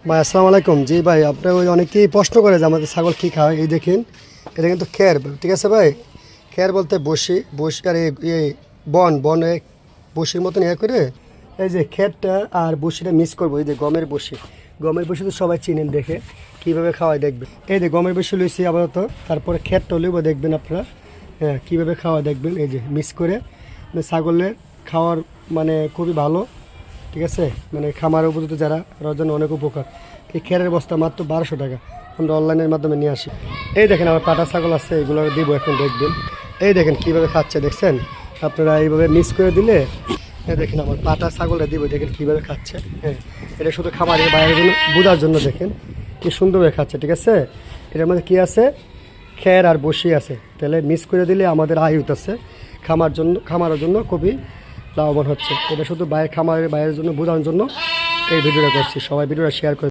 ভাই আসসালামু আলাইকুম। জি ভাই, আপনার ওই অনেকেই প্রশ্ন করে যে আমাদের ছাগল কী খায়। এই দেখেন, এটা কিন্তু খের, ঠিক আছে ভাই। খের বলতে বসি বসি আর এই বনে বসির মতন করে এই যে খেরটা আর বসিটা মিক্স করবো। এই যে গমের বসি তো সবাই চিনেন, দেখে কীভাবে খাওয়ায় দেখবেন। এই যে গমের বসি লইছি আপাতত, তারপরে খেরটা লইব, দেখবেন আপনারা। হ্যাঁ, কীভাবে খাওয়া দেখবেন। এই যে মিক্স করে ছাগলের খাওয়ার মানে খুবই ভালো, ঠিক আছে। মানে খামার উপযুক্ত যারা, ওর জন্য অনেক উপকার। এই খেরের বস্তা মাত্র 1200 টাকা, আমরা অনলাইনের মাধ্যমে নিয়ে আসি। এই দেখেন আমার পাটা ছাগল আছে, এগুলো দিব এখন, দেখবেন। এই দেখেন কীভাবে খাচ্ছে, দেখছেন আপনারা। এইভাবে মিক্স করে দিলে এই দেখেন আমার পাটা ছাগলটা দিব, দেখেন কীভাবে খাচ্ছে। হ্যাঁ, এটা শুধু খামারের বাইরের জন্য বোঝার জন্য, দেখেন কি সুন্দরভাবে খাচ্ছে, ঠিক আছে। এটার মধ্যে কী আছে, খের আর বসি আছে। তাহলে মিক্স করে দিলে আমাদের আয় হইতেছে, খামারের জন্য খুবই লাভবান হচ্ছে। এটা শুধু খামারের বাইরের জন্য বোঝানোর জন্য এই ভিডিওটা করছি। সবাই ভিডিওটা শেয়ার করে